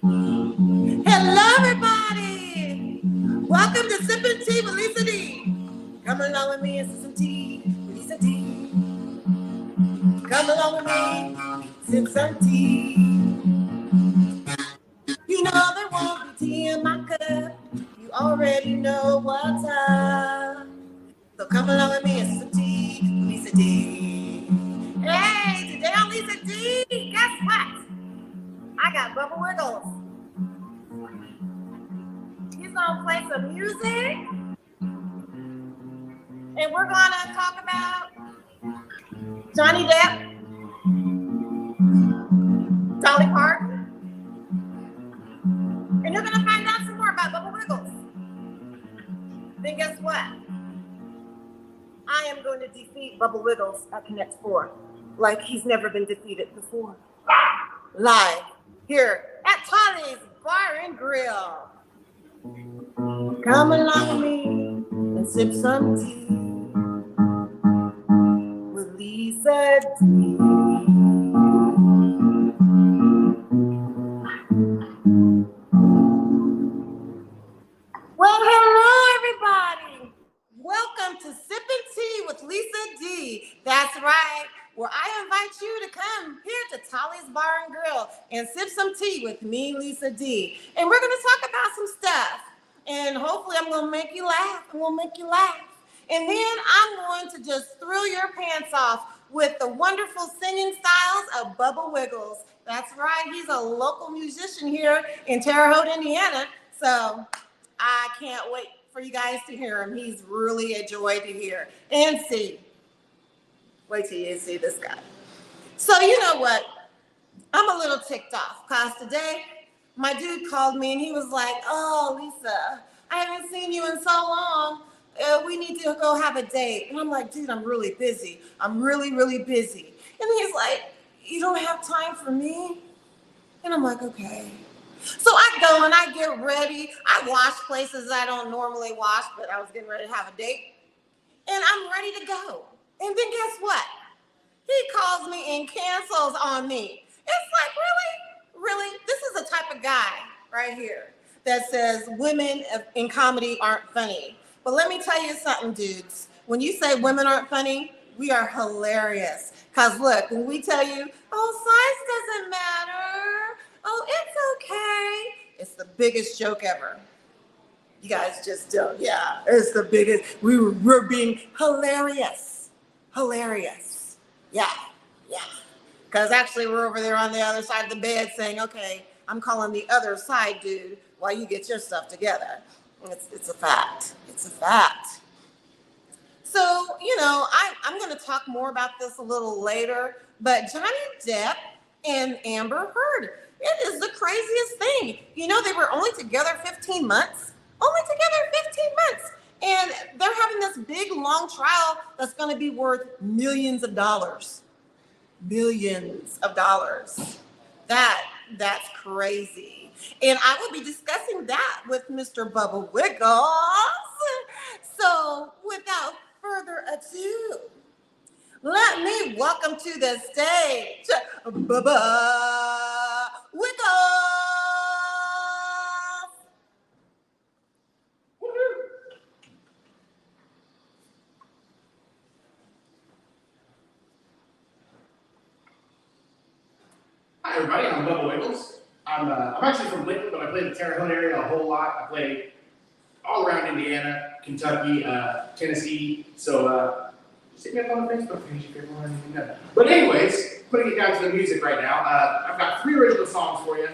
Hello, everybody. Welcome to Sippin Tea with Lisa D. Come along with me and sip some tea with Lisa D. Come along with me, sip some tea. You know there won't be tea in my cup. You already know what's up. So come along with me and sip some tea with Lisa D. Hey, today on Lisa D, guess what? I got Bubba Wiggles. He's gonna play some music, and we're gonna talk about Johnny Depp, Dolly Parton, and you're gonna find out some more about Bubba Wiggles. Then guess what? I am going to defeat Bubba Wiggles at Connect 4 like he's never been defeated before. Live here at Tolly's Bar and Grill. Come along with me and sip some tea with Lisa D. Well, hello, everybody. Welcome to Sippin Tea with Lisa D. That's right, where I invite you to come here to Tolly's Bar and Grill and sip some tea with me, Lisa D. And we're going to talk about some stuff. And hopefully I'm going to make you laugh. I'm going to make you laugh. And then I'm going to just throw your pants off with the wonderful singing styles of Bubba Wiggles. That's right. He's a local musician here in Terre Haute, Indiana. So I can't wait for you guys to hear him. He's really a joy to hear and see. Wait till you see this guy. So you know what? I'm a little ticked off because today my dude called me and he was like, "Oh, Lisa, I haven't seen you in so long. We need to go have a date." And I'm like, "Dude, I'm really busy. I'm really, really busy." And he's like, "You don't have time for me?" And I'm like, "Okay." So I go and I get ready. I wash places I don't normally wash, but I was getting ready to have a date. And I'm ready to go. And then guess what? He calls me and cancels on me. It's like, really? Really? This is the type of guy right here that says women in comedy aren't funny. But let me tell you something, dudes. When you say women aren't funny, we are hilarious. Because look, when we tell you, "Oh, size doesn't matter. Oh, it's okay." It's the biggest joke ever. You guys just don't. Yeah, it's the biggest. We're being hilarious. Hilarious. Yeah. Because actually we're over there on the other side of the bed saying, "Okay, I'm calling the other side, dude, while you get your stuff together." It's a fact. It's a fact. So, you know, I'm going to talk more about this a little later, but Johnny Depp and Amber Heard, it is the craziest thing. You know, they were only together 15 months. Only together 15 months. And they're having this big, long trial that's going to be worth millions of dollars. Billions of dollars. That's crazy. And I will be discussing that with Mr. Bubba Wiggles. So without further ado, let me welcome to the stage Bubba Wiggles. Hi everybody, I'm Bubba Wiggles. I'm actually from Lincoln, but I play in the Terre Haute area a whole lot. I play all around Indiana, Kentucky, Tennessee. So just hit me up on the Facebook page if you ever want anything done. But anyways, putting it down to the music right now. I've got 3 original songs for you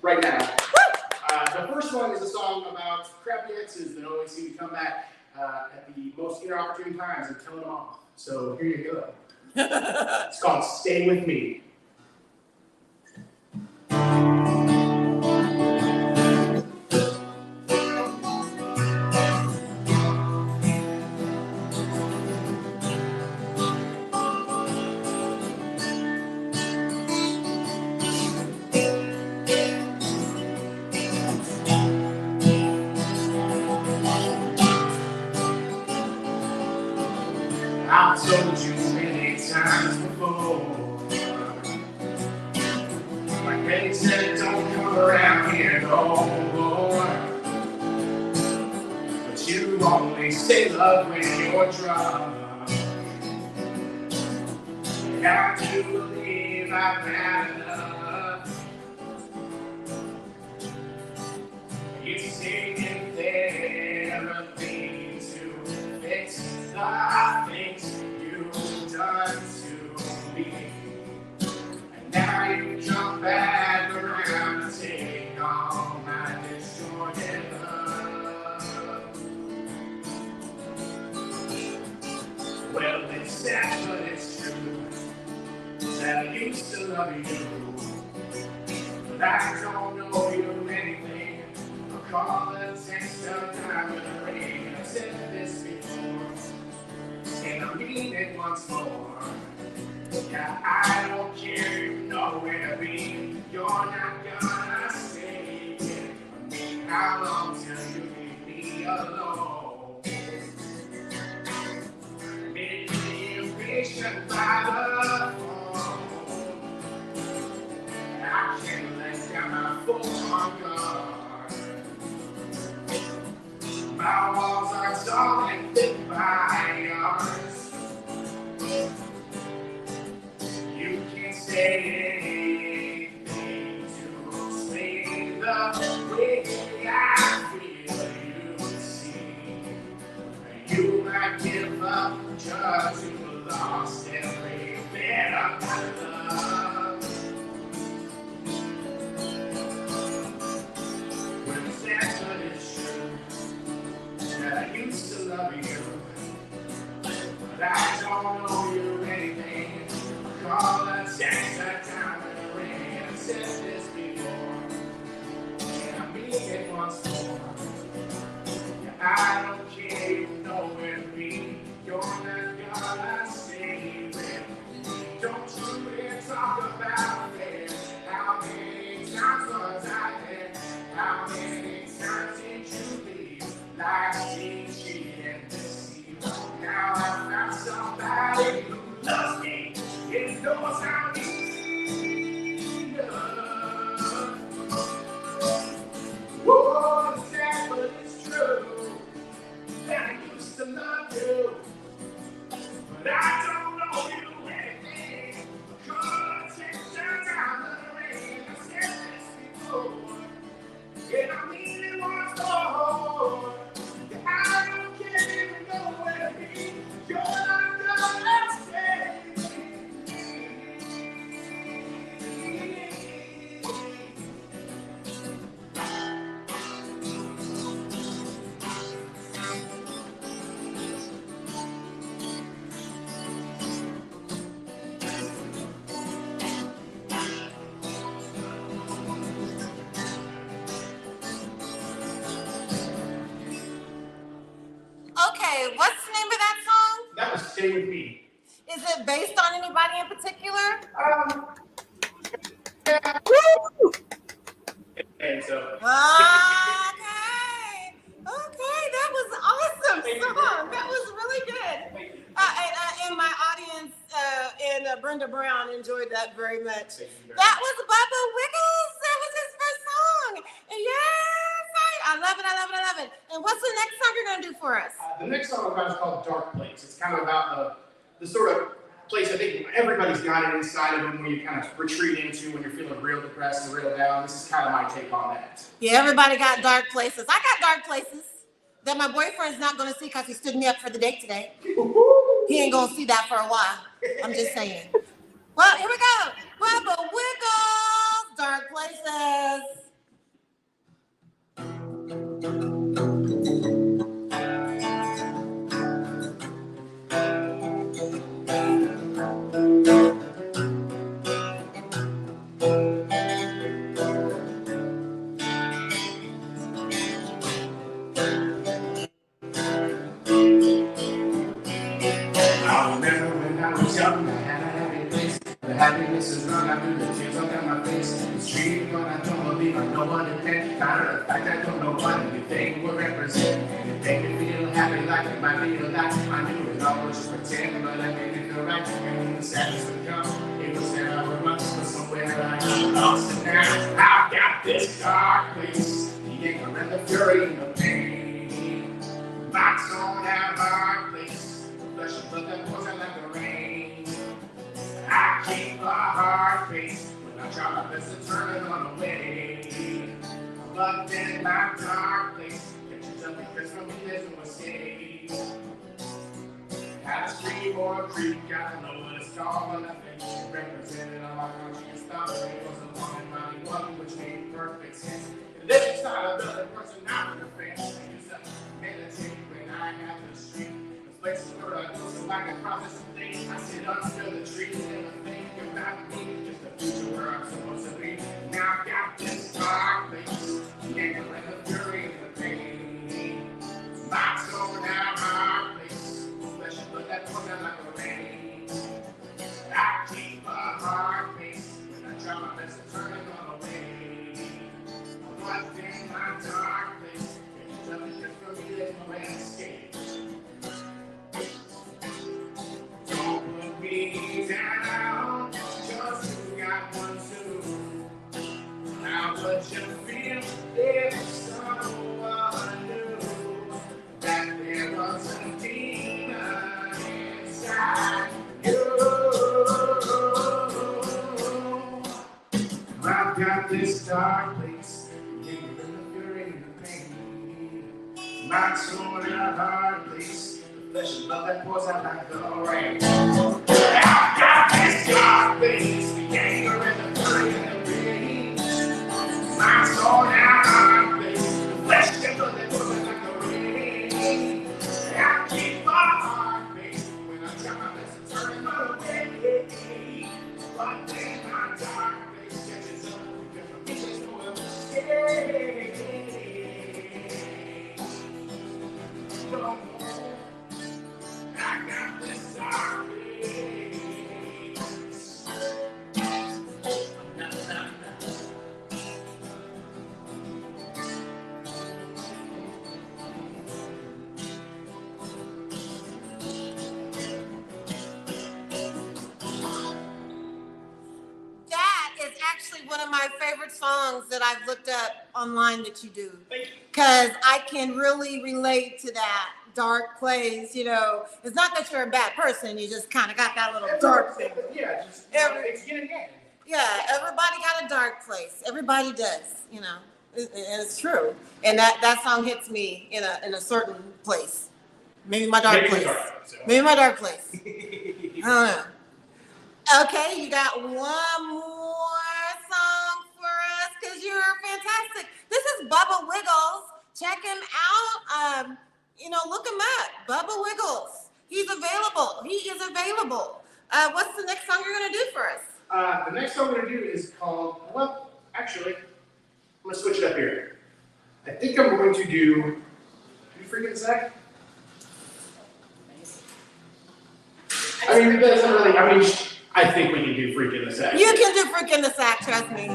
right now. The first one is a song about crappy exes that always seem to come back at the most inopportune times and kill them off. So here you go. It's called "Stay With Me." I've told you many times before, don't come around here no more. But you only say love when you're drunk. And I do believe I've had enough. It's taken therapy to fix the things you've done to me. And now you jump back around and take all my disjointed love. Well, it's sad, but it's true that I used to love you. But I don't know you anything. I'll call a text sometime with a ring. I've said this before, and I mean it once more. Yeah, I don't care, you know where to be. You're not gonna stay here. I mean, how long till you leave me alone? Make me impatient by the phone. I can't let down my full on guard. My walls are tall and thick by yours. You can't say anything to explain the way I feel. You see, you might give up just to lost every bit of my love. When it's sad, but it's true that I used to love you, but I don't know you anything. Call a text, a time and a ring. I've said this before, and I mean it once more. Yeah, I don't care, you know where to be. You're not gonna stay with me. Don't you ever talk about it. How many times was I there? How many times did you leave? Like cheating and deceive. Now I found somebody who loves me. It knows how to be love. Whoa, it's sad, but it's true that I used to love you, but I don't know you anything. Cause it's turned out the rain. I said this before, and I mean it once more. I don't care even know where to be. You're not gonna stay. Okay, what's the name of that song? That was Stay With Me. Is it based on anybody in particular? Yeah. And so. Okay, that was awesome song. That was really good. And my audience and Brenda Brown enjoyed that very much. That was Bubba Wiggles. That was his first song. And yes, I love it. I love it. I love it. And what's the next song you're gonna do for us? The next song I'm about is called Dark Place. It's kind of about the sort of place I think everybody's got it inside of them where you kind of retreat into when you're feeling real depressed and real down. This is kind of my take on that. Yeah, everybody got dark places. I got dark places that my boyfriend's not going to see because he stood me up for the date today. He ain't going to see that for a while. I'm just saying. Well, here we go. Bubba Wiggles, Dark Places. Happiness is run out through the tears up down my face. It's treated when I don't believe I know what it meant. Matter of fact, I don't know what anything will represent. And it made me feel happy like it might be a lie. I knew it all was just pretend, but I made it feel right. And when the sadness would come, it was there I would run. But somewhere I got lost and now this dark place, the anger and the fury and the pain. Box on that hard place, the flesh and blood that pours out like the rain. I keep a hard face when I try my best to turn it on away. But in my dark place, catches up because from me there's no escape. Had a stream or a creek, I don't know what it's called, but I think she represented all my country and stuff. It was a long and mighty one, which made perfect sense. And then she started building personality defense. I used to meditate when I got to the street. There's places where I go so I can process some things. I sit under the trees and I think about me. Just the future where I'm supposed to be. Now I've got this dark place, the anger and the fury and the pain. My soul now my place, flesh and blood that pours out like a rain. I keep a hard pace when I try my best to turn it all away. But in my dark place, there's nothing good for me, there's no escape. Don't put me down, just you got one too. How would you feel if someone knew that there was a demon inside you? I've got this dark place, the anger and the fury and the pain. My soul in a hard place, the flesh and blood that pours out like the rain. I've got this dark place, the anger and the fury and the pain. My soul in a hard place, the flesh and blood that pours out like the rain. I keep my heart face when I try my best to turn it away. But then my dark place catches up because from me there's no escape. No, I got this dark place. That is actually one of my favorite songs that I've looked up online that you do. Because I can really relate to that dark place, you know. It's not that you're a bad person, you just kind of got that little dark thing. Yeah, just it's yin and yang. Yeah, everybody got a dark place. Everybody does, you know. It's true. And that song hits me in a certain place. Maybe my dark place. Maybe my dark place. I don't know. Okay, you got one more song for us because you're fantastic. This is Bubba Wiggles. Check him out. Look him up. Bubba Wiggles. He's available. He is available. What's the next song you're going to do for us? The next song I'm going to do is called, well, actually, I'm going to switch it up here. I think I'm going to do Freaking Sack. I mean, that's not really, I think we can do Freak in the Sack. You can do Freak in the Sack, trust me.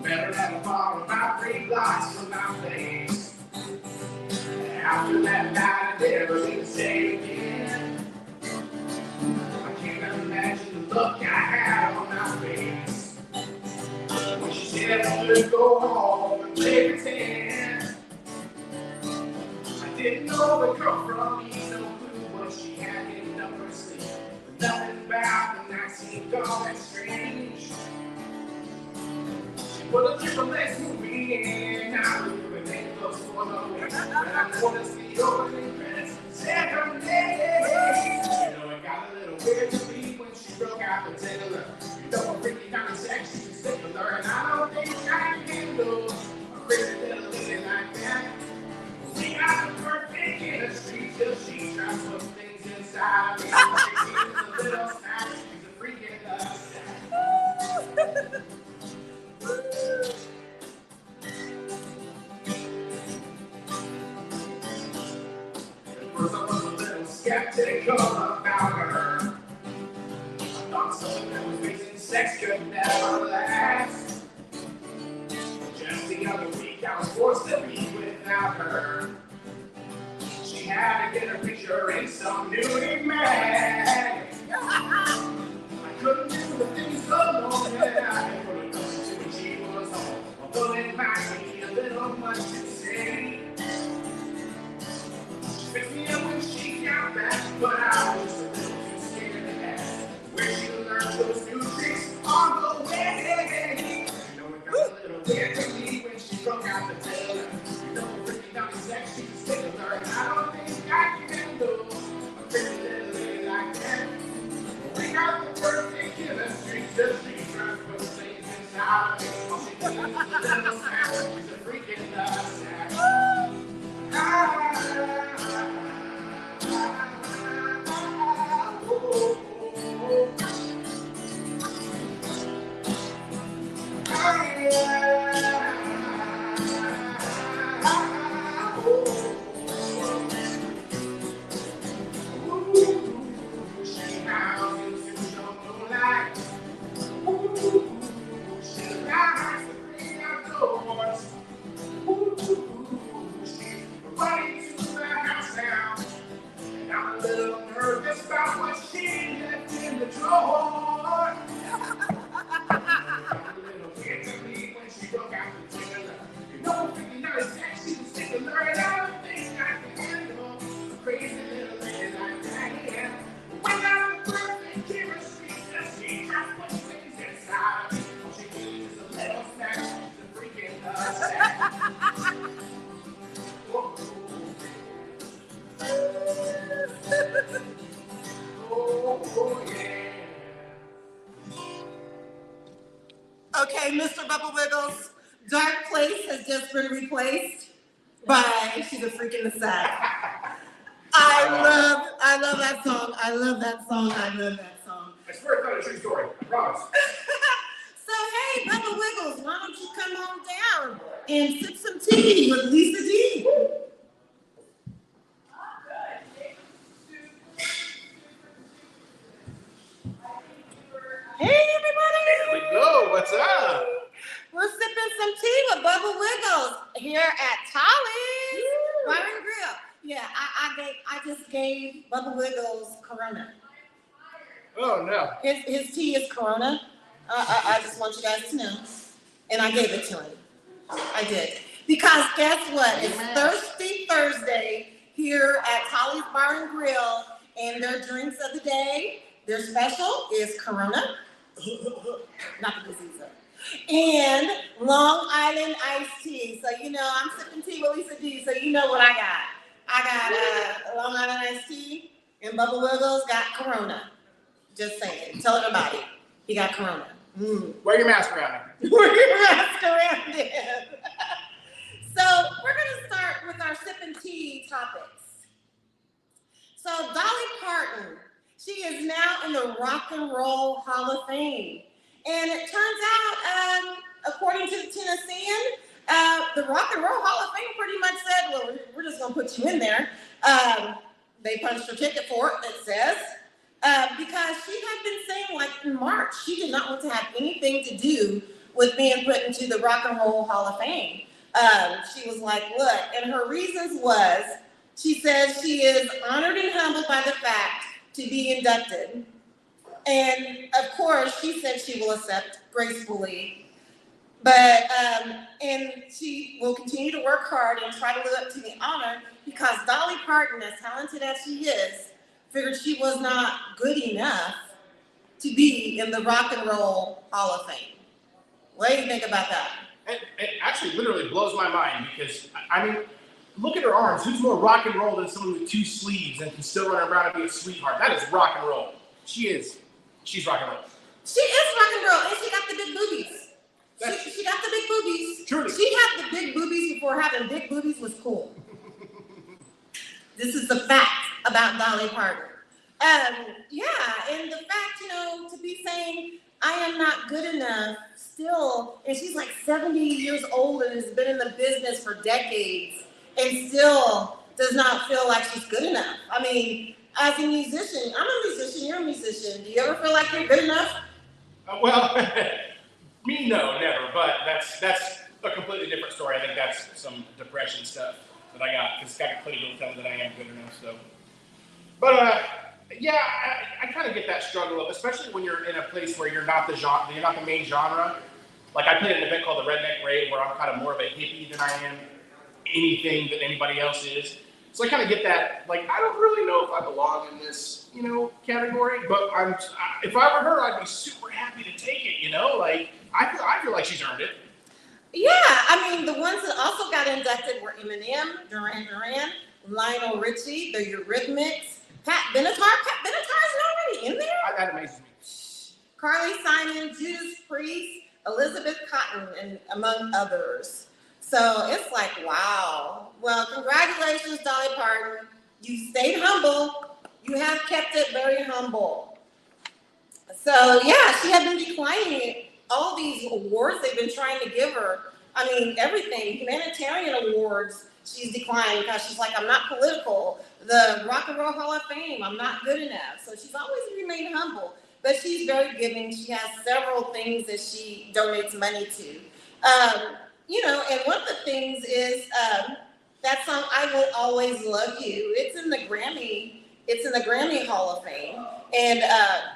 Better than a ball about 3 blocks from my place. After that night, I never need to say it again. I can't imagine the look I had on my face when she said I should go home and play pretend. I didn't know the girl from me, no clue what she had hidden up her sleeve. Nothing about the night seemed all that strange. Put a triple X movie in, I was doing it close for the win. But I want to see opening credits, said her name. You know, it got a little weird to me when she broke out the titular. You know, I'm freaking kind of sexy, she's similar, and I don't think I can handle a crazy little lady like that. We got the perfect chemistry till she tries to put things inside me. She's a little snack, she's a freak in the sack. First I was a little skeptical about her. I thought something that was mixing sex could never last. Just the other week I was forced to be without her. She had had to get a picture in some nudie mag. I couldn't do the things alone, yeah. I couldn't go to when she was home. Although it might be a little much to say. She picked me up when she got back, but I was a little too scared to ask where she learned those new tricks on the way. You know it got a little weird to me when she broke out the tail. You know freaking out the sex, she was taking her, and I don't think I can handle a pretty little lady like that. We got the perfect chemistry, just she tries to put things inside of me. All she needs is a little snap, she's a freaking nutsack. I'm a little nervous about what she left in the drawer. A little weird to me when she broke out the trailer. You know, freaking out his neck, she was taking her, and I don't think I can handle a crazy little lady like that. Yeah. We got the perfect chemistry, just she just puts things inside of me. All she needs is a little snack, she's a freaking nutsack. Oh, yeah. Okay, Mr. Bubba Wiggles, Dark Place has just been replaced by She's a Freak in the Sack. I love that song. I love that song. I love that song. I swear it's not a true story, I promise. So, hey, Bubba Wiggles, why don't you come on down and sip some tea with Lisa D? Hey, everybody. Here we go, what's up? We're sipping some tea with Bubba Wiggles here at Tolly's Bar and Grill. Yeah, I just gave Bubba Wiggles Corona. Oh, no. His tea is Corona. I just want you guys to know. And I gave it to him. I did. Because guess what? It's Thirsty Thursday here at Tolly's Bar and Grill. And their drinks of the day, their special is Corona. Not the disease, though. And Long Island iced tea. So, you know, I'm sipping tea with Lisa D. So, you know what I got. I got Long Island iced tea. And Bubba Wiggles got Corona. Just saying. Tell everybody. He got Corona. Wear your mask around him. Wear your mask around him. So we're going to start with our sipping tea topics. So Dolly Parton, she is now in the Rock and Roll Hall of Fame. And it turns out, according to the Tennessean, the Rock and Roll Hall of Fame pretty much said, well, we're just going to put you in there. They punched her ticket for it, it says. Because she had been saying, like in March, she did not want to have anything to do with being put into the Rock and Roll Hall of Fame. She was like, look, and her reasons was, she says she is honored and humbled by the fact to be inducted. And of course, she said she will accept gracefully. But, and she will continue to work hard and try to live up to the honor because Dolly Parton, as talented as she is, figured she was not good enough to be in the Rock and Roll Hall of Fame. What do you think about that? It actually literally blows my mind because, I mean, look at her arms. Who's more rock and roll than someone with two sleeves and can still run around and be a sweetheart? That is rock and roll. She's rock and roll. She is rock and roll, and she got the big boobies. She got the big boobies. Truly. She had the big boobies before having big boobies was cool. This is the fact about Dolly Parton. Yeah, and the fact, you know, to be saying, I am not good enough still, and she's like 70 years old and has been in the business for decades and still does not feel like she's good enough. I mean, as a musician, I'm a musician, you're a musician. Do you ever feel like you're good enough? Well, me, no, never, but that's a completely different story. I think that's some depression stuff. that I got, because Scott Clinton will tell me that I am good enough. So, but yeah, I kind of get that struggle, especially when you're in a place where you're not the genre, you're not the main genre. Like I played an event called the Redneck Rave, where I'm kind of more of a hippie than I am anything that anybody else is. So I kind of get that, like, I don't really know if I belong in this, you know, category, but if I were her, I'd be super happy to take it, you know? Like, I feel like she's earned it. Yeah, I mean, the ones that also got inducted were Eminem, Duran Duran, Lionel Richie, the Eurythmics, Pat Benatar. Pat Benatar is already in there? That amazes me. Carly Simon, Judas Priest, Elizabeth Cotton, and among others. So it's like, wow. Well, congratulations, Dolly Parton. You stayed humble. You have kept it very humble. So yeah, she had been declining all these awards they've been trying to give her. I mean, everything, humanitarian awards, she's declining because she's like, I'm not political. The Rock and Roll Hall of Fame, I'm not good enough. So she's always remained humble, but she's very giving. She has several things that she donates money to. You know, and one of the things is that song, I Will Always Love You. It's in the Grammy Hall of Fame. And,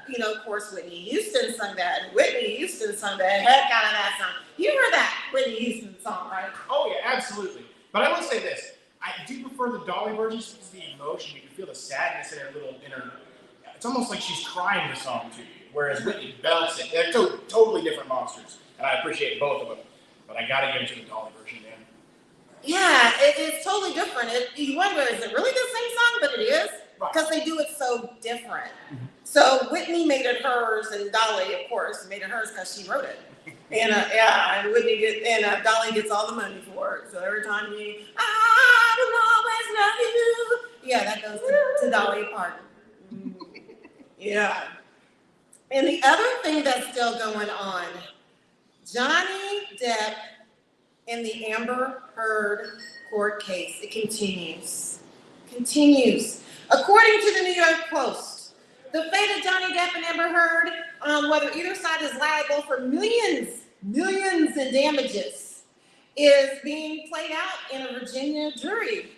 you know, of course, Whitney Houston sung that. And Whitney Houston sung the heck out of that song. You heard that Whitney Houston song, right? Oh, yeah, absolutely. But I will say this. I do prefer the Dolly version because the emotion, you can feel the sadness in her. It's almost like she's crying the song to you, whereas Whitney belts it. They're totally different monsters, and I appreciate both of them. But I gotta give it to the Dolly version, man. Yeah, it's totally different. You wonder, is it really the same song? But it is, because they do it so different. Mm-hmm. So Whitney made it hers, and Dolly, of course, made it hers because she wrote it. And and Dolly gets all the money for it. So every time I will always love you. Yeah, that goes to Dolly Parton. Yeah. And the other thing that's still going on, Johnny Depp and the Amber Heard court case, it continues. According to the New York Post, the fate of Johnny Depp and Amber Heard, whether either side is liable for millions in damages, is being played out in a Virginia jury.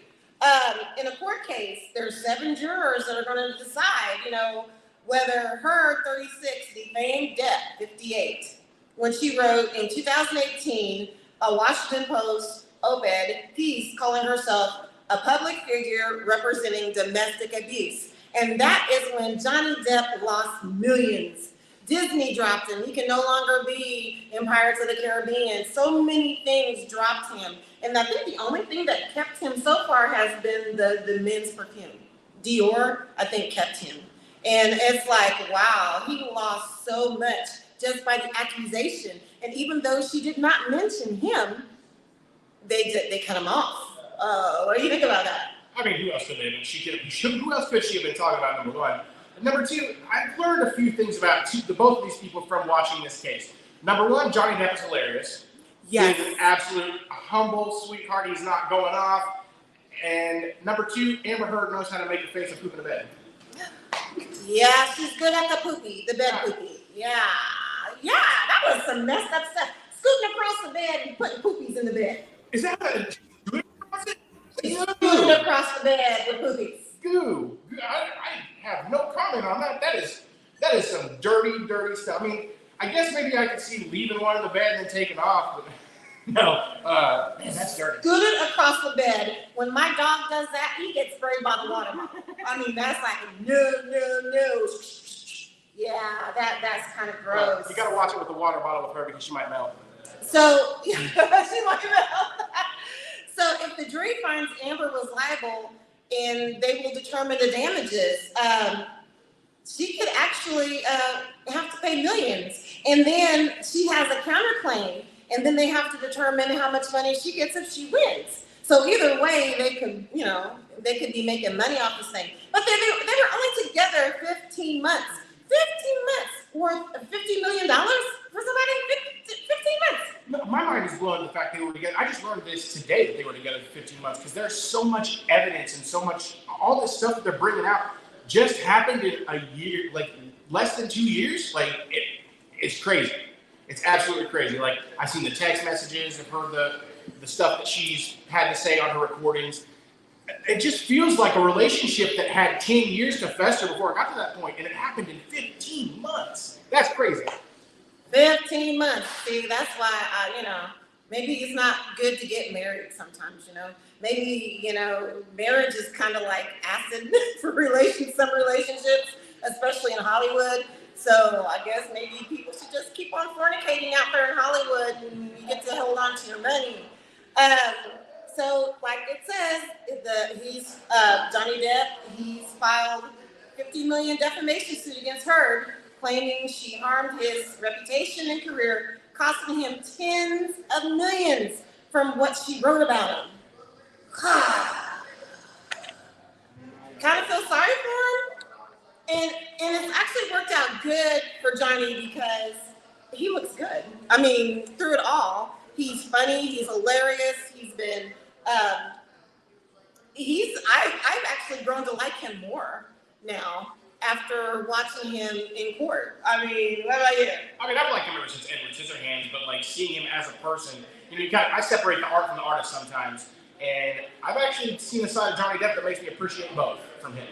In a court case, there's 7 jurors that are going to decide, you know, whether Heard, 36, defamed Depp, 58, when she wrote in 2018 a Washington Post op-ed piece calling herself a public figure representing domestic abuse. And that is when Johnny Depp lost millions. Disney dropped him. He can no longer be in Pirates of the Caribbean. So many things dropped him. And I think the only thing that kept him so far has been the men's perfume. Dior, I think, kept him. And it's like, wow, he lost so much just by the accusation. And even though she did not mention him, they cut him off. What do you think about that? I mean, who else could they have? Who else could she have been talking about, number one? And number two, I've learned a few things about both of these people from watching this case. Number one, Johnny Depp is hilarious. Yes. He's an absolute humble sweetheart. He's not going off. And number two, Amber Heard knows how to make a face of poop in a bed. Yeah, she's good at the bed poopy. Yeah, that was some messed up stuff. Scooting across the bed and putting poopies in the bed. Is that a Scooting across the bed with poopies. Goo. I have no comment on that. That is some dirty stuff. I mean, I guess maybe I could see leaving one in the bed and then taking off, but no, man, that's dirty. Scooted across the bed. When my dog does that, he gets sprayed by the water bottle. I mean, that's like no. Yeah, that's kind of gross. You gotta watch it with the water bottle with her because she might melt. So she might melt. So if the jury finds Amber was liable and they will determine the damages, she could actually have to pay millions. And then she has a counterclaim. And then they have to determine how much money she gets if she wins. So either way, they could be making money off this thing. But they were only together 15 months. 15 months worth $50 million for somebody? 15 months. No, my mind is blown at the fact they were together. I just learned this today that they were together for 15 months because there's so much evidence and so much, all this stuff that they're bringing out just happened in a year, like less than 2 years. Like it's crazy. It's absolutely crazy. Like I've seen the text messages, I've heard the stuff that she's had to say on her recordings. It just feels like a relationship that had 10 years to fester before it got to that point, and it happened in 15 months. That's crazy. 15 months. See, that's why maybe it's not good to get married sometimes, Maybe, marriage is kind of like acid for some relationships, especially in Hollywood. So I guess maybe people should just keep on fornicating out there in Hollywood and you get to hold on to your money. So like it says, Johnny Depp, he's filed $50 million defamation suit against her, claiming she harmed his reputation and career, costing him tens of millions from what she wrote about him. Kind of feel sorry for him. And it's actually worked out good for Johnny because he looks good. I mean, through it all, he's funny, he's hilarious, he's been, I've actually grown to like him more now after watching him in court. I mean, what about you? I mean, I've liked him ever since Edward Scissorhands, but like seeing him as a person, I separate the art from the artist sometimes, and I've actually seen a side of Johnny Depp that makes me appreciate both from him.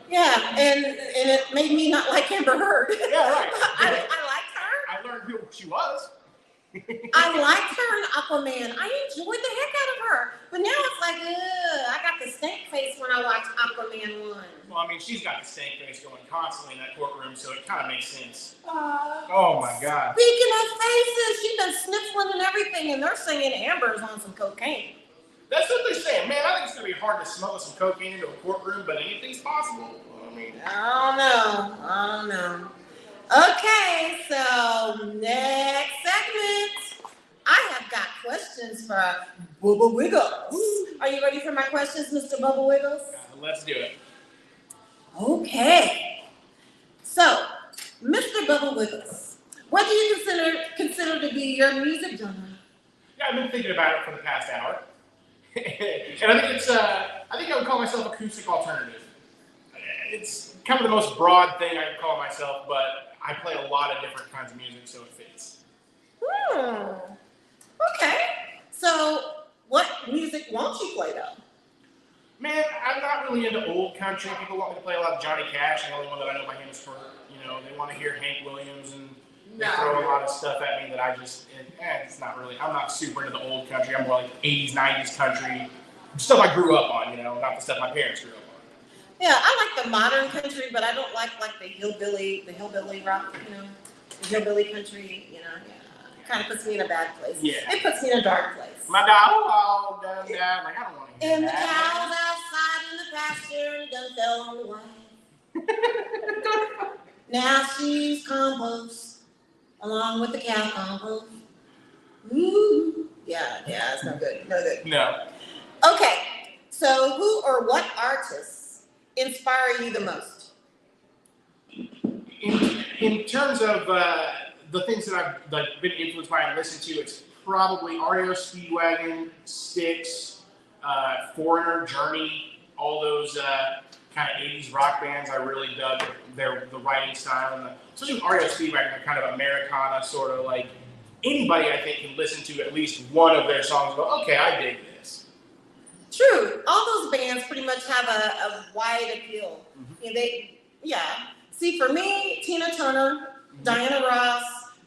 Yeah, and it made me not like Amber Heard. Yeah, right. I liked her. I learned who she was. I liked her in Aquaman. I enjoyed the heck out of her. But now it's like, I got the stank face when I watch Aquaman 1. Well, I mean, she's got the stank face going constantly in that courtroom, so it kind of makes sense. Oh, my God. Speaking of faces, she's been sniffling and everything, and they're saying Amber's on some cocaine. That's what they're saying. Man, I think it's going to be hard to smuggle some cocaine into a courtroom, but anything's possible. I mean, I don't know. Okay, so next segment, I have got questions for Bubba Wiggles. Are you ready for my questions, Mr. Bubba Wiggles? Let's do it. Okay. So, Mr. Bubba Wiggles, what do you consider to be your music genre? Yeah, I've been thinking about it for the past hour. And I think I think I would call myself acoustic alternative. It's kind of the most broad thing I can call myself, but I play a lot of different kinds of music, so it fits. Okay. So, what music won't you play though? Man, I'm not really into old country. People want me to play a lot of Johnny Cash, and the only one that I know by him is for, they want to hear Hank Williams, and they throw a lot of stuff at me that I just, it's not really, I'm not super into the old country. I'm more like 80s, 90s country, stuff I grew up on, not the stuff my parents grew up on. Yeah, I like the modern country, but I don't like the hillbilly rock, the hillbilly country, It kind of puts me in a bad place. Yeah. It puts me in a dark place. My dog, all down, like, I don't want to hear and that. the cows outside in the pasture done fell on the wife. Now she's compost, along with the cow compost. Ooh. Yeah, it's no good. No. Okay, so who or what artists inspire you the most? In terms of the things that I've been influenced by and listened to, it's probably REO Speedwagon, Styx, Foreigner, Journey, all those kind of 80s rock bands. I really dug the writing style, and especially with REO Speedwagon, they're kind of Americana, sort of like anybody I think can listen to at least one of their songs and go, okay, I dig this. True. All those bands pretty much have a wide appeal. Mm-hmm. See, for me, Tina Turner, Diana Ross,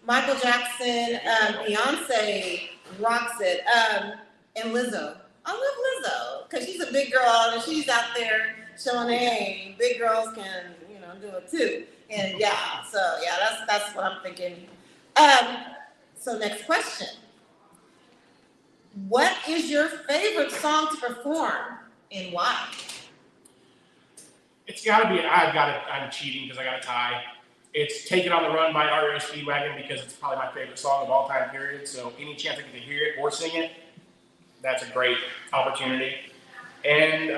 Michael Jackson, Beyonce rocks it, and Lizzo. I love Lizzo because she's a big girl and she's out there showing, hey, big girls can, do it too. And that's what I'm thinking. So next question. What is your favorite song to perform and why? It's got to be, I'm cheating because I got a tie. It's Take It on the Run by REO Speedwagon because it's probably my favorite song of all time, period. So any chance I get to hear it or sing it, that's a great opportunity. And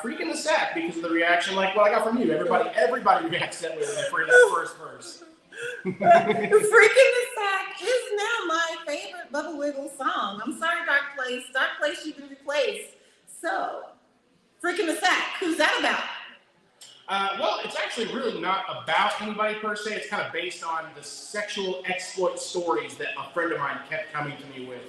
Freak in the Sack because of the reaction, like what I got from you. Everybody reacts that way when they hear that first verse. Freak in the Sack is now my favorite Bubba Wiggles song. I'm sorry, Dark Place. Dark Place, you've been replaced. So, Freak in the Sack, who's that about? Well, it's actually really not about anybody per se. It's kind of based on the sexual exploit stories that a friend of mine kept coming to me with.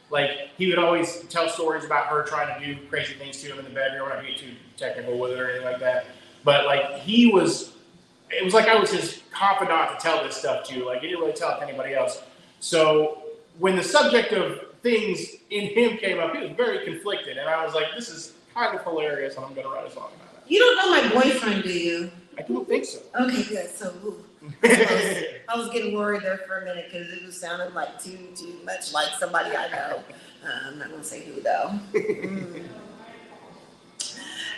Like, he would always tell stories about her trying to do crazy things to him in the bedroom. I'm not going to get too technical with it or anything like that. But, like, it was like I was his confidant to tell this stuff to. Like, he didn't really tell it to anybody else. So when the subject of things in him came up, he was very conflicted. And I was like, this is kind of hilarious, and I'm going to write a song about it. You don't know my boyfriend, do you? I don't think so. Okay, good. So, I was getting worried there for a minute because it was sounding like too much like somebody I know. I'm not gonna say who though.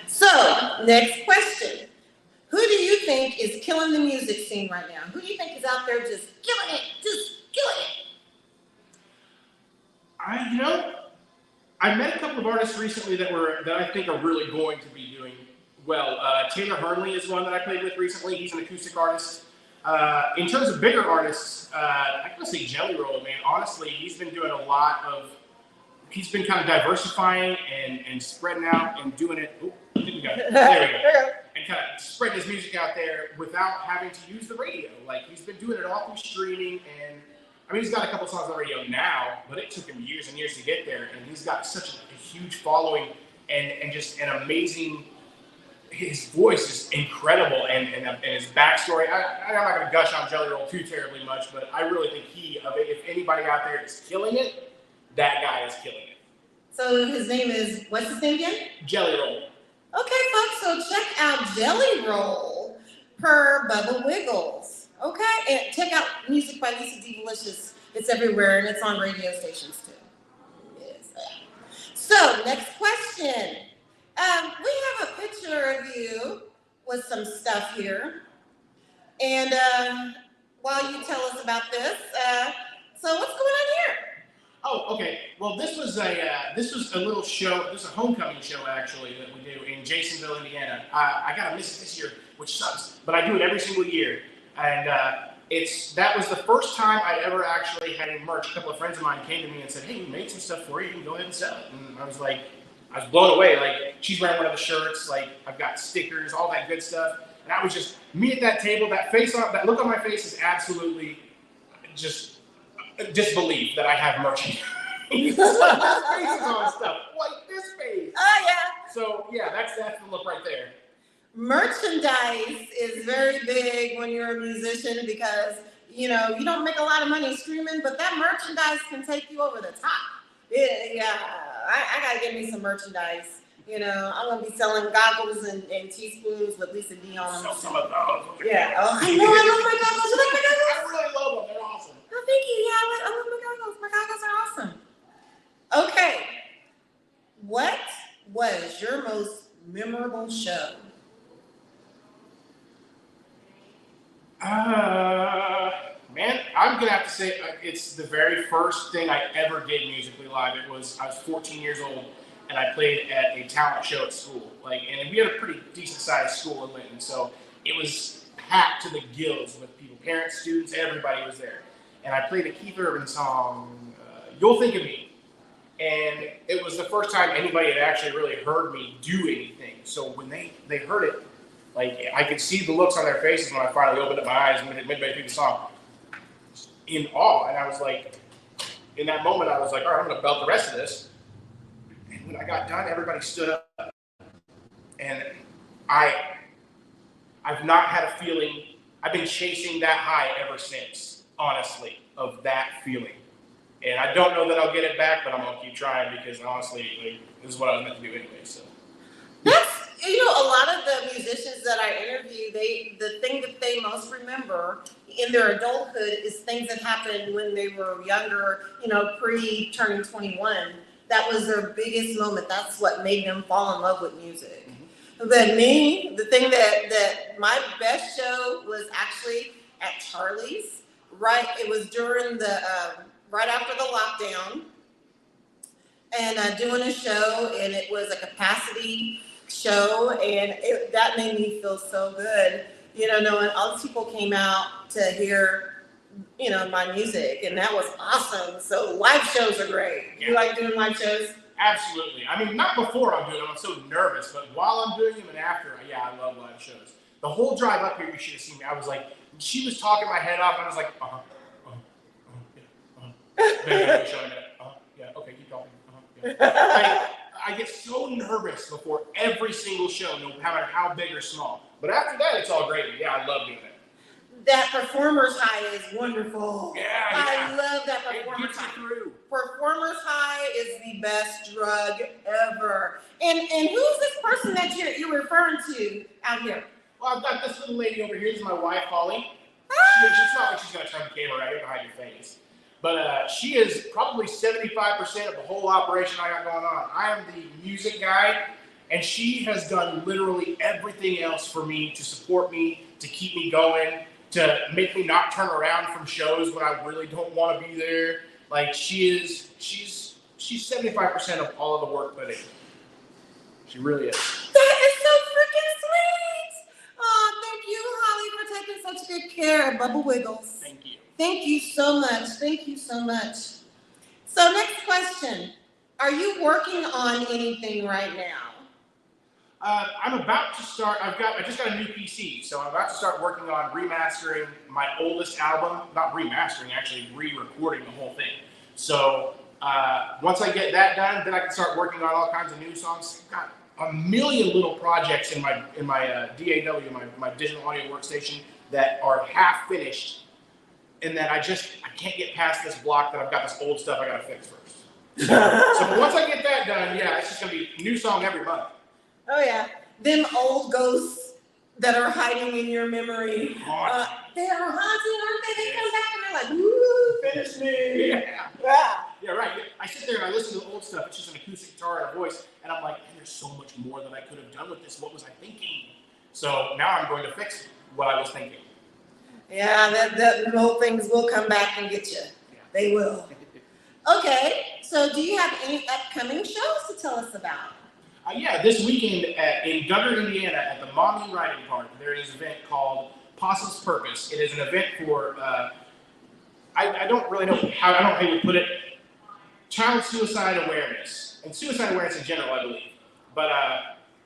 So, next question: who do you think is killing the music scene right now? Who do you think is out there just killing it? I met a couple of artists recently that I think are really going to be doing well. Taylor Hernley is one that I played with recently. He's an acoustic artist. In terms of bigger artists, I gotta say Jelly Roll, man. Honestly, he's been doing a lot of. He's been kind of diversifying and spreading out and doing it. Oh, I think we got it. There we go. And kind of spreading his music out there without having to use the radio. Like, he's been doing it all through streaming, and I mean, he's got a couple songs on the radio now, but it took him years and years to get there. And he's got such a huge following and just an amazing. His voice is incredible, and his backstory. I'm not going to gush on Jelly Roll too terribly much, but I really think if anybody out there is killing it, that guy is killing it. So his name is, what's his name again? Jelly Roll. Okay, folks, so check out Jelly Roll per Bubba Wiggles. Okay, and check out music by Lisa D. Delicious. It's everywhere, and it's on radio stations too. Yes. So, next question. We have a picture of you with some stuff here. And while you tell us about this, so what's going on here? Oh, okay. Well, this was a little show. This is a homecoming show, actually, that we do in Jasonville, Indiana. I got to miss it this year, which sucks, but I do it every single year. And that was the first time I'd ever actually had any merch. A couple of friends of mine came to me and said, "Hey, we made some stuff for you. You can go ahead and sell it." And I was blown away. Like, she's wearing one of the shirts. Like, I've got stickers, all that good stuff. And I was just me at that table. That look on my face is absolutely just disbelief that I have merchandise. Faces on stuff like this face. Oh yeah. So yeah, that's the look right there. Merchandise is very big when you're a musician because you don't make a lot of money streaming, but that merchandise can take you over the top. Yeah, I gotta get me some merchandise. I'm gonna be selling goggles and teaspoons with Lisa D on them. Sell some of those. Yeah. Oh, I know. I love my goggles. You like my goggles? I really love them. They're awesome. Oh, thank you. Yeah, I love my goggles. My goggles are awesome. Okay. What was your most memorable show? Man, I'm gonna have to say it's the very first thing I ever did musically live. I was 14 years old, and I played at a talent show at school. And we had a pretty decent sized school in Linton, so it was packed to the gills with people, parents, students, everybody was there. And I played a Keith Urban song, "You'll Think of Me," and it was the first time anybody had actually really heard me do anything. So when they heard it, I could see the looks on their faces when I finally opened up my eyes midway through the song, in awe. And I was like, in that moment, I was like, all right, I'm gonna belt the rest of this. And when I got done, everybody stood up. And I've not had a feeling, I've been chasing that high ever since, honestly, of that feeling. And I don't know that I'll get it back, but I'm gonna keep trying because honestly, this is what I was meant to do anyway, so. That's, a lot of the musicians that I interview, the thing that they most remember in their adulthood is things that happened when they were younger, pre-turning 21. That was their biggest moment. That's what made them fall in love with music. Mm-hmm. But me, the thing that my best show was actually at Charlie's, right? It was during the, right after the lockdown, and doing a show, and it was a capacity show, and that made me feel so good, knowing all these people came out to hear, my music, and that was awesome. So live shows are great. Yeah. You like doing live shows? Absolutely. I mean, not before I'm doing them, I'm so nervous, but while I'm doing them and after, yeah, I love live shows. The whole drive up here, you should have seen me. I was like, she was talking my head off, and I was like, yeah, yeah, okay, keep I get so nervous before every single show, no matter how big or small. But after that, it's all great. Yeah, I love doing it. That performer's high is wonderful. Yeah, I love that performer's high. Through. Performer's high is the best drug ever. And who's this person that you're referring to out here? Well, I've got this little lady over here. This is my wife, Holly. It's not like she's going to turn the camera right behind your face. But she is probably 75% of the whole operation I got going on. I am the music guy, and she has done literally everything else for me to support me, to keep me going, to make me not turn around from shows when I really don't want to be there. Like she's 75% of all of the work put in. She really is. That is so freaking sweet. Oh, thank you, Holly, for taking such good care of Bubba Wiggles. Thank you. Thank you so much. Thank you so much. So next question. Are you working on anything right now? I'm about to start. I just got a new PC, so I'm about to start working on remastering my oldest album. Not remastering, actually re-recording the whole thing. So once I get that done, then I can start working on all kinds of new songs. Got a million little projects in my DAW, my digital audio workstation, that are half finished, and that I can't get past this block that I've got this old stuff I gotta fix first. So once I get that done, yeah, it's just gonna be a new song every month. Oh yeah, them old ghosts that are hiding in your memory. They are haunting, aren't they? They come back and they're like, "Woo, finish me!" Yeah, right. I sit there and I listen to the old stuff. It's just an acoustic guitar and a voice, and I'm like, man, there's so much more that I could have done with this. What was I thinking? So now I'm going to fix what I was thinking. Yeah, the old things will come back and get you. Yeah. They will. Okay, so do you have any upcoming shows to tell us about? Yeah, this weekend in Goooood, Indiana, at the Mommy Riding Park, there is an event called Possum's Purpose. It is an event for, I don't really know how to put it, child suicide awareness, and suicide awareness in general, I believe. But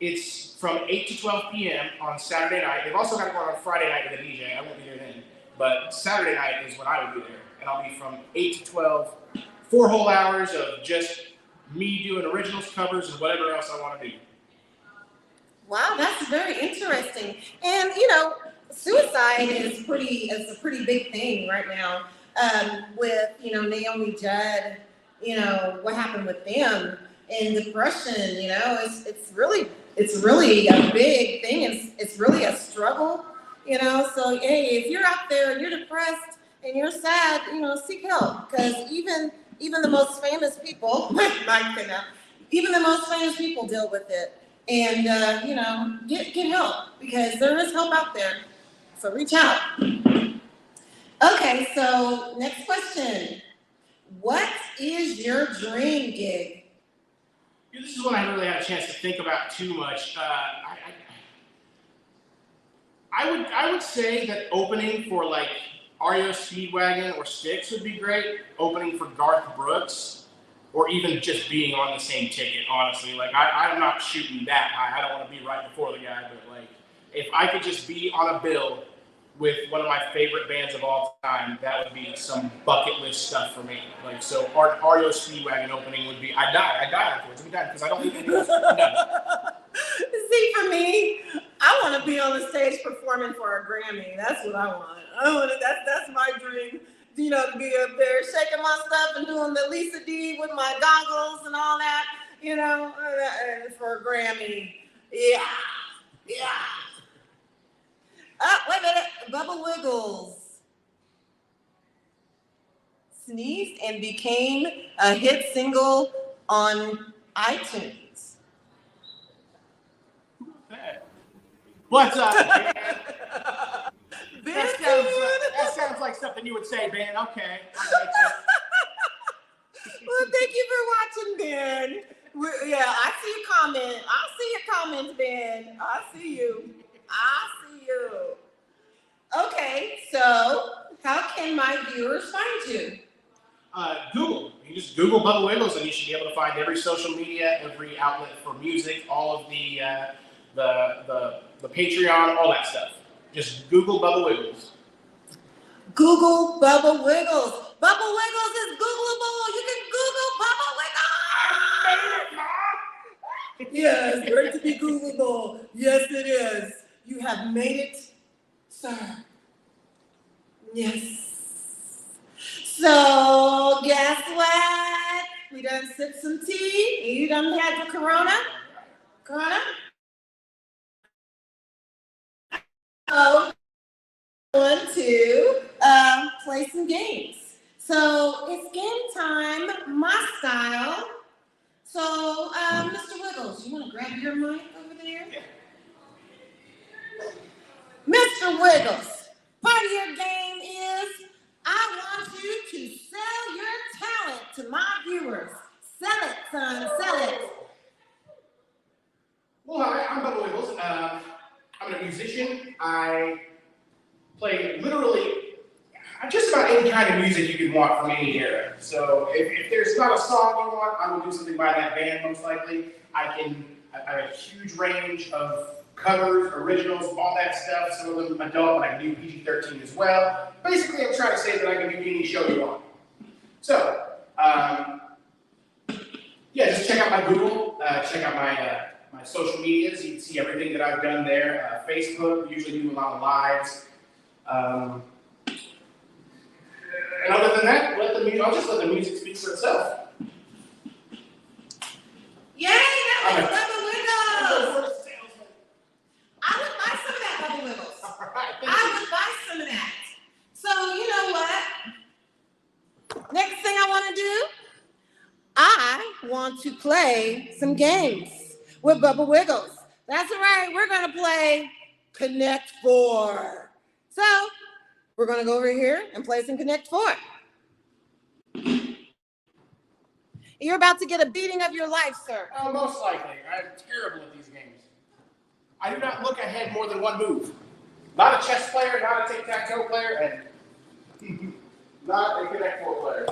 it's from 8 to 12 p.m. on Saturday night. They've also got it going on Friday night with a DJ. I won't be there then. But Saturday night is when I will be there. And I'll be from 8 to 12, 4 whole hours of just me doing originals, covers, and whatever else I want to do. Wow, that's very interesting. And you know, suicide is a pretty big thing right now. With Naomi Judd, what happened with them, and depression. It's really a big thing. It's really a struggle. So hey, if you're out there and you're depressed and you're sad, seek help, because even the most famous people, even the most famous people deal with it. And, get help, because there is help out there. So reach out. Okay, so next question. What is your dream gig? This is one I haven't really had a chance to think about too much. I would say that opening for like REO Speedwagon or Styx would be great. Opening for Garth Brooks, or even just being on the same ticket, honestly. Like, I'm not shooting that high. I don't want to be right before the guy, but like, if I could just be on a bill with one of my favorite bands of all time, that would be some bucket list stuff for me. Like, so REO Speedwagon opening would be, I'd die afterwards. I'd be done, because I don't need anything else. I'm done. See, for me, I want to be on the stage performing for a Grammy. That's what I want. That's my dream. To be up there shaking my stuff and doing the Lisa D with my goggles and all that. For a Grammy. Yeah. Oh, wait a minute. Bubba Wiggles sneezed and became a hit single on iTunes. What's up, man? That sounds like something you would say, Ben. Okay. Well, thank you for watching, Ben. I see your comment. I see your comments, Ben. I see you. Okay, so how can my viewers find you? Google. You just Google Bubba Wiggles, and you should be able to find every social media, every outlet for music, all of the Patreon, all that stuff. Just Google Bubba Wiggles. Google Bubba Wiggles. Bubba Wiggles is Googleable. You can Google Bubba Wiggles. Yes, great to be Googleable. Yes, it is. You have made it, sir. Yes. So, guess what? We done sipped some tea. You done had your Corona? Corona? Oh, going to play some games. So, it's game time, my style. So, Mr. Wiggles, you want to grab your mic over there? Mr. Wiggles, part of your game is I want you to sell your talent to my viewers. Sell it, son, sell it. Well, hi, I'm Bubba Wiggles. I'm a musician. I play literally just about any kind of music you can want from any era. So if there's not a song you want, I will do something by that band most likely. I have a huge range of covers, originals, all that stuff. Some of them adult, but I can do PG-13 as well. Basically, I'm trying to say that I can do any show you want. So, yeah, just check out my Google, check out my social medias. You can see everything that I've done there. Facebook, usually do a lot of lives. And other than that, I'll just let the music speak for itself. Yay, that was Bubba Wiggles. I would buy some of that, Bubba Wiggles. I would buy some of that. So, you know what? Next thing I want to do, I want to play some games with Bubba Wiggles. That's right, we're going to play Connect 4. So, we're going to go over here and play some Connect 4. You're about to get a beating of your life, sir. Oh, most likely. I'm terrible at these games. I do not look ahead more than one move. Not a chess player, not a tic-tac-toe player, and not a Connect 4 player.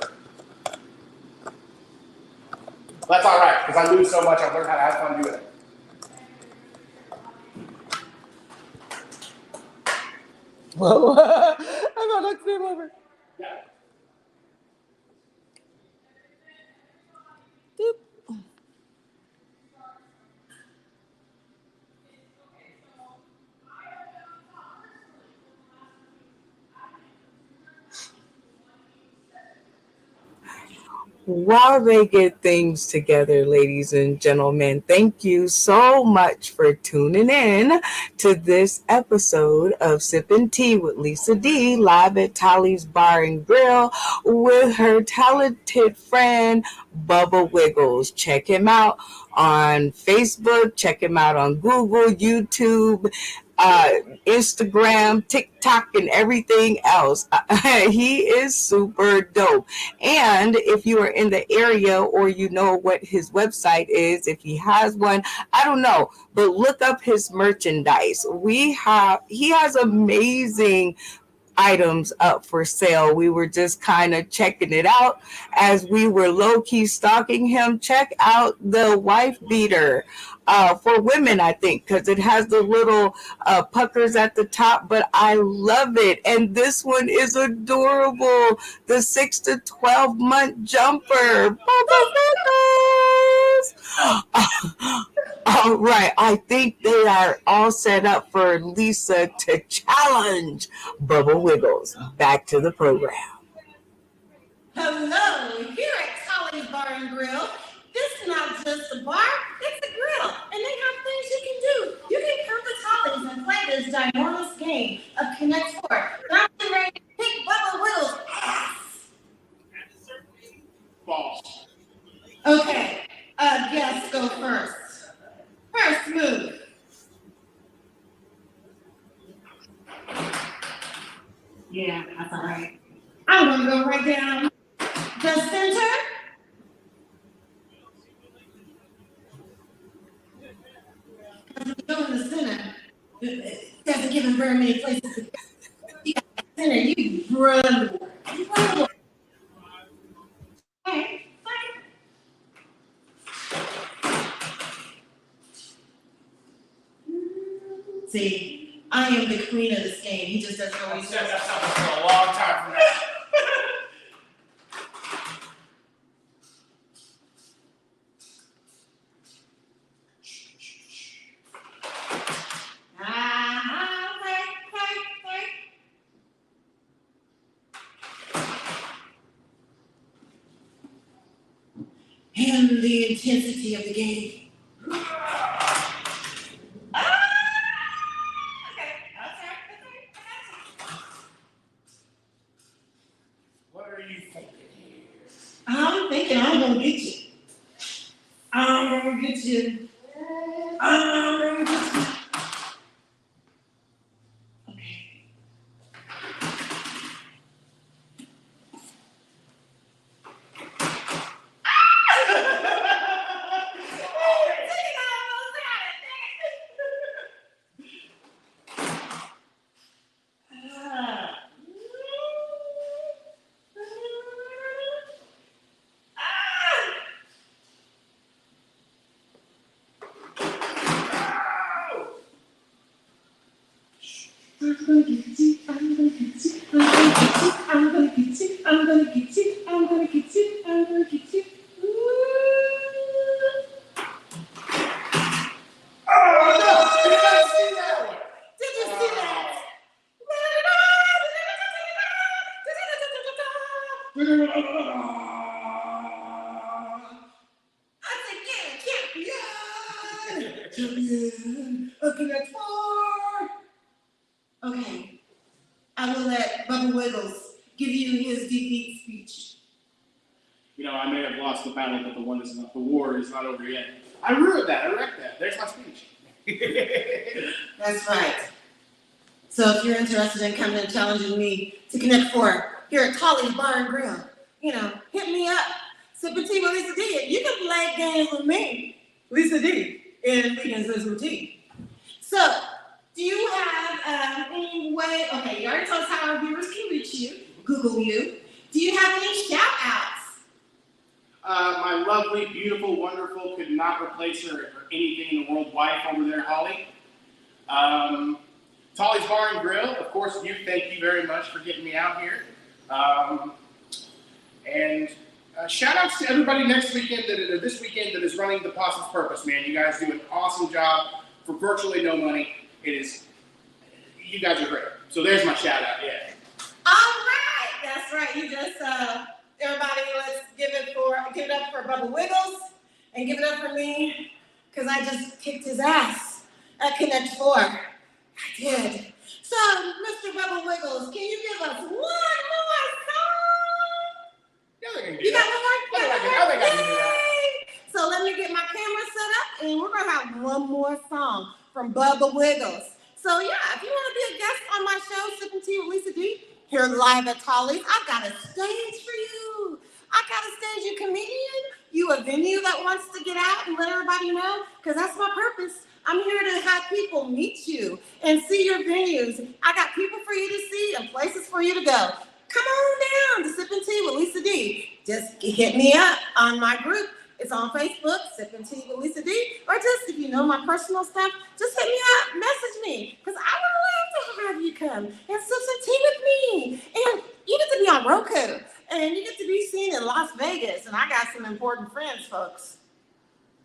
That's all right, because I lose so much, I've learned how to have fun doing it. Whoa, I thought that's game over. Yeah. Doop. While they get things together, ladies and gentlemen, thank you so much for tuning in to this episode of Sippin Tea with Lisa D, live at Tally's Bar and Grill with her talented friend, Bubba Wiggles. Check him out on Facebook, check him out on Google, YouTube, Instagram, TikTok, and everything else. He is super dope. And if you are in the area or you know what his website is, if he has one, I don't know, but look up his merchandise. He has amazing items up for sale. We were just kind of checking it out as we were low-key stalking him. Check out the wife beater for women, I think, because it has the little puckers at the top, but I love it. And this one is adorable. The 6 to 12 month jumper. All right, I think they are all set up for Lisa to challenge Bubba Wiggles. Back to the program. Hello, here at Tally's Bar and Grill. This is not just a bar, it's a grill. And they have things you can do. You can come to Tally's and play this ginormous game of Connect 4. I'm ready to kick Bubba Wiggles' ass. False. Okay, guests go first. First move. Yeah, that's all right. I'm going to go right down the center. Go in the center. It doesn't give him very many places to go. You got the center, you run. Okay, fine. See, I am the queen of this game. He just doesn't always Set us up for a long time from now. and the intensity of the game. What are you thinking here? I'm thinking I'm gonna get you. I'm gonna get you. I'm gonna get you. Okay. I'm gonna get you, I'm gonna get you, I'm gonna get you, I'm gonna get you, I'm gonna get you, I'm gonna get you. Oh no! Did I see that one? Did you see that? I said, yeah, champion, a connect four. Okay, I will let Bubba Wiggles give you his defeat speech. You know, I may have lost the battle, but the war is not over yet. I ruined that. I wrecked that. There's my speech. That's right. So if you're interested in coming and challenging me to Connect Four here at Tolly's Bar and Grill, hit me up. Sippin Tea with Lisa D. You can play games with me, Lisa D, in Weekends with Tea. So, do you have any way? Okay, you already told us how our viewers can reach you, Google you. Do you have any shout outs? My lovely, beautiful, wonderful, could not replace her for anything in the world wife over there, Holly. Tolly's Bar and Grill, of course, thank you very much for getting me out here. And shout outs to everybody this weekend that is running the Possum's Purpose, man. You guys do an awesome job for virtually no money. You guys are great. So there's my shout out, yeah. All right, that's right. You just, everybody, let's give it up for Bubba Wiggles and give it up for me, because I just kicked his ass at Connect Four. I did. So, Mr. Bubba Wiggles, can you give us one more song? Yeah, they can do You that. got one more? I think I can do that. So let me get my camera set up, and we're gonna have one more song from Bubba Wiggles. So yeah, if you want to be a guest on my show, Sippin Tea with Lisa D, here live at Tolly's, I've got a stage for you. I got a stage, you comedian, you a venue that wants to get out and let everybody know, because that's my purpose. I'm here to have people meet you and see your venues. I got people for you to see and places for you to go. Come on down to Sippin Tea with Lisa D. Just hit me up on my group. It's on Facebook, Sippin Tea with Lisa D. Or just, if you know my personal stuff, just hit me up, message me. Because I would love to have you come and sip some tea with me. And you get to be on Roku. And you get to be seen in Las Vegas. And I got some important friends, folks.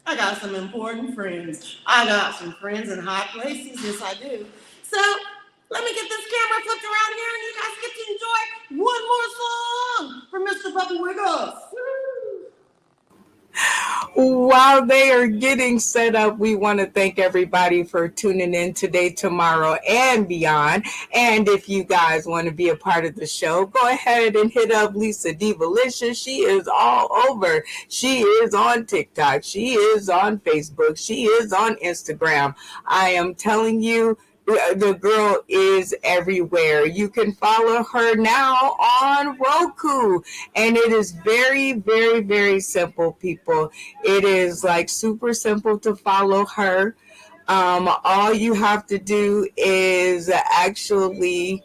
I got some important friends. I got some friends in high places. Yes, I do. So let me get this camera flipped around here, and you guys get to enjoy one more song from Mr. Bubba Wiggles. While they are getting set up, we want to thank everybody for tuning in today, tomorrow, and beyond. And if you guys want to be a part of the show, go ahead and hit up Lisa Divalicious. She is all over. She is on TikTok. She is on Facebook. She is on Instagram. I am telling you, the girl is everywhere. You can follow her now on Roku. And it is very, very, very simple, people. It is like super simple to follow her. All you have to do is actually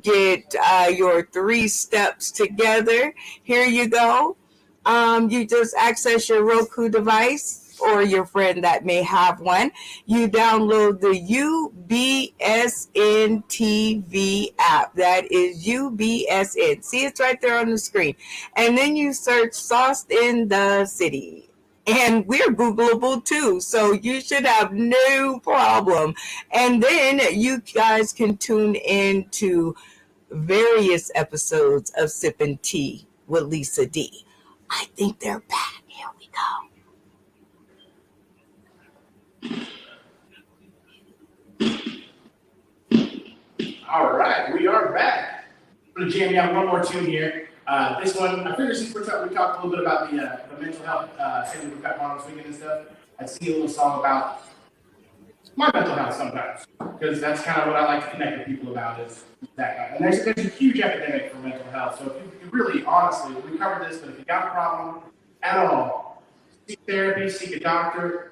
get your 3 steps together. Here you go. You just access your Roku device or your friend that may have one. You download the UBSN TV app. That is UBSN. See, it's right there on the screen. And then you search Sauced in the City. And we're Googleable too, so you should have no problem. And then you guys can tune in to various episodes of Sippin Tea with Lisa D. I think they're back. Here we All right, we are back. I'm gonna jam you out one more tune here. This one, I figured since we talked a little bit about the mental health thing we've got on this weekend and stuff, I'd sing a little song about my mental health sometimes, because that's kind of what I like to connect with people about is that kind. And there's a huge epidemic for mental health. So if you really, honestly, we covered this, but if you got a problem at all, seek therapy, seek a doctor.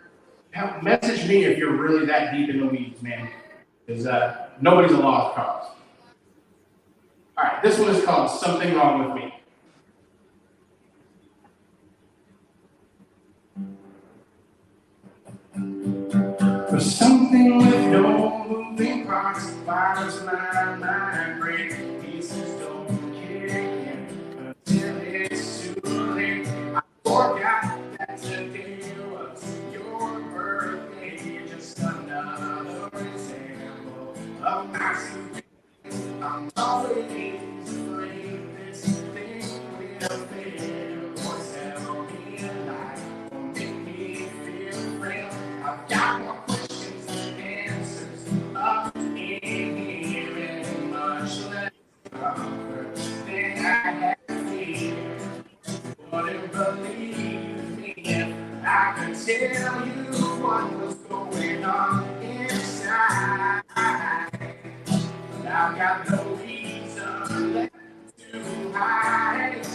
Message me if you're really that deep in the weeds, man, because nobody's a lost cause. All right, this one is called Something Wrong With Me. For something with no moving parts, fires my mind, break pieces don't kick in until it's too late. I forgot that today was your birthday, just another example of my secret. I'm always afraid this thing will fail, or tell me a lie, or make me feel real. I've got more questions than answers up in here, and much less comfort than I had feared. Wouldn't believe me if I could tell you what was going on inside. But I've got no reason left to hide.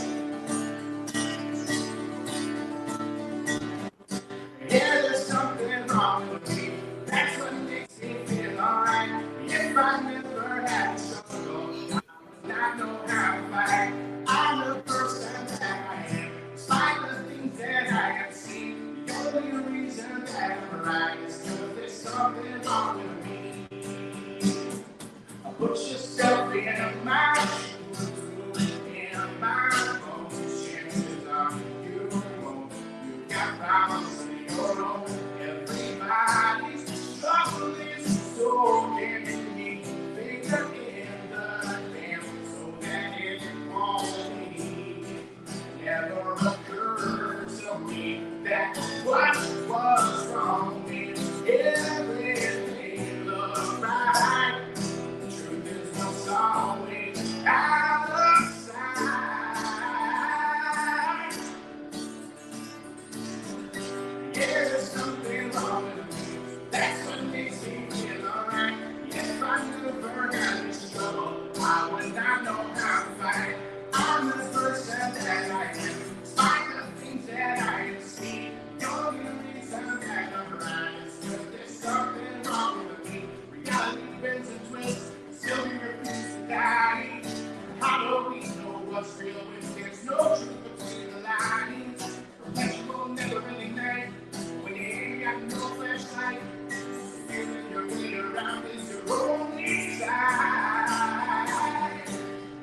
Yeah, there's something wrong with me. That's what makes me feel alright. If I never had struggle, I would not know how to fight. I'm the person that I am. Despite the things that I have seen, the only reason that I'm right is because there's something wrong with me. Put yourself in my shoes, in my bones. Chances are you won't. You got problems of your own. Everybody's struggling, so can you finger in the dam so that it won't be. Never occurs to me that what was wrong with everything looked right. Always out of sight. Yeah, there's something wrong with me. That's what makes me feel alright. If I never had this trouble, I would not know how to fight. I'm the person that I am. Despite the things that I have seen, the only reason that I'm right is because there's something wrong with me. Reality bends and twists. Still we refuse to die. How do we know what's real when there's no truth between the lines? Perpetual never-ending night when you ain't got no flashlight. Feeling your way around is your only side.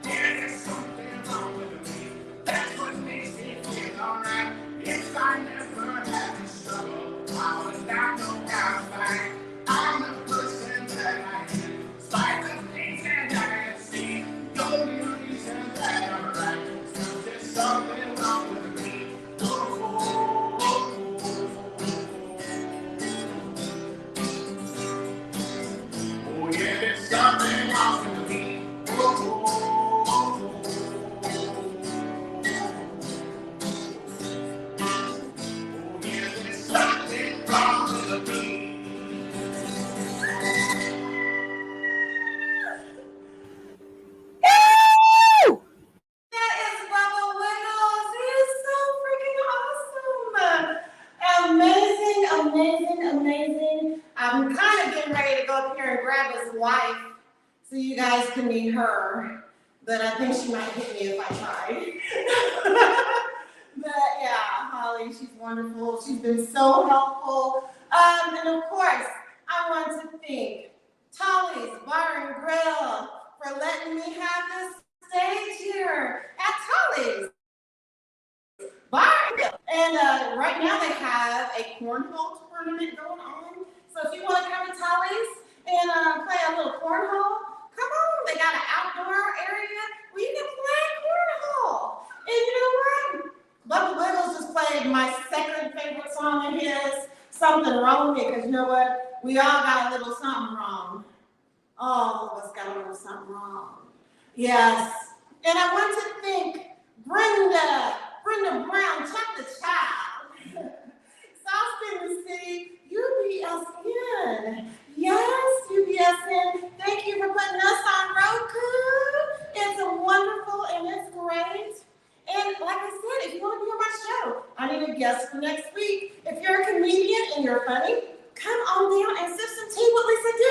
Yeah, there's something wrong with me. That's what makes me feel alright. If I never had this struggle, I would not know how to fight. I'm the person that I am. Despite the things that I have seen, the only reason that I'm right is because there's something wrong with me. Oh yeah, there's something wrong with me. Oh yeah, there's something wrong with me. That is Bubba Wiggles. He is so freaking awesome. Amazing, amazing, amazing. I'm kind of getting ready to go up here and grab his wife so you guys can meet her. But I think she might hit me if I tried. But yeah, Holly, she's wonderful. She's been so helpful. And of course, I want to thank Tolly's Bar and Grill for letting me have this stage here at Tolly's Bar and Grill. And right now they have a cornhole tournament going on. So if you want to come to Tolly's and play a little cornhole, come on. They got an outdoor area where you can play cornhole. And you know what? Bubba Wiggles just played my second something wrong with me, because you know what? We all got a little something wrong. All of us got a little something wrong. Yes. And I want to thank Brenda Brown, chocolate child. South Sippin City, UBSN. Yes, UBSN. Thank you for putting us on Roku. It's wonderful and it's great. And like I said, if you want to be on my show, I need a guest for next week. If you're a comedian and you're funny, come on down and sip some tea with Lisa D.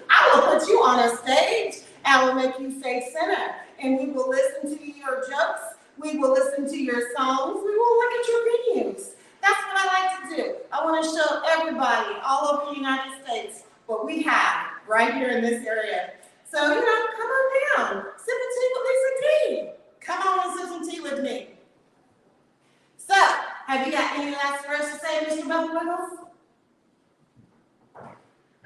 I will put you on a stage. I will make you say center. And we will listen to your jokes. We will listen to your songs. We will look at your videos. That's what I like to do. I want to show everybody all over the United States what we have right here in this area. So, come on down. Sip a tea with Lisa D. Come on and sip some tea with me. So, have you got any last words to say, Mr. Bubba Wiggles?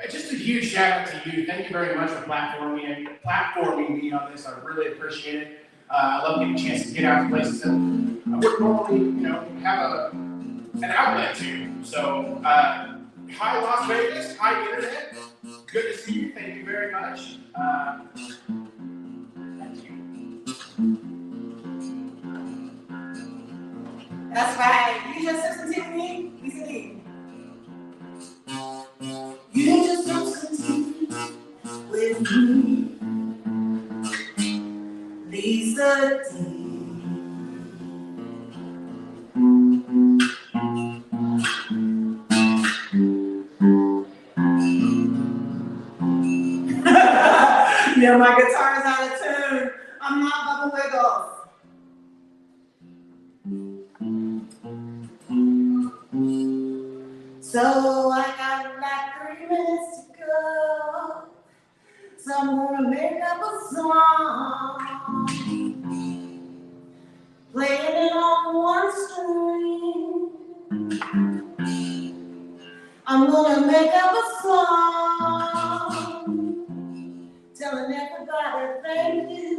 Just a huge shout out to you. Thank you very much for platforming me on this. I really appreciate it. I love getting a chance to get out to places that I wouldn't normally, have an outlet to. So, hi Las Vegas, hi Internet. Good to see you. Thank you very much. Thank you. That's right. You just sip some tea with me, Lisa D. You just sip some tea with me, Lisa D. Yeah, my guitar is out of tune. I'm not Bubba Wiggles. So I got like 3 minutes to go. So I'm gonna make up a song, playing it on one string. I'm gonna make up a song, telling everybody thank you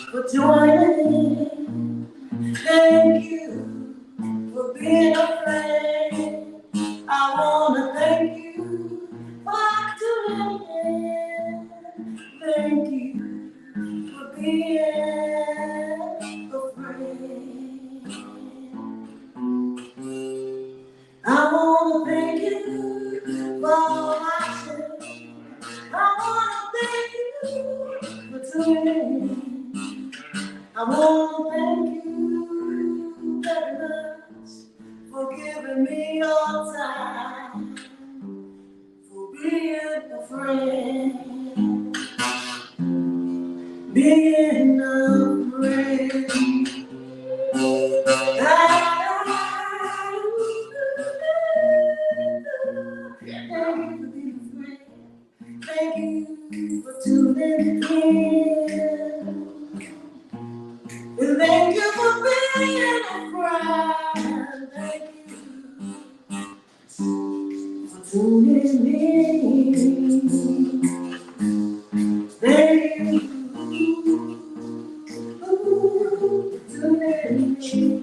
for joining. Thank you for being a friend. I wanna thank you for tuning in. Thank you for being a friend. I wanna thank you for watching. I wanna thank you for tuning in. I wanna thank you very much for giving me your time, for being a friend, being a friend. Thank you for tuning in. And thank you for being a friend. Thank you for tuning in. Thank you for tuning in.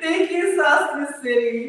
Thank you, Sippin City.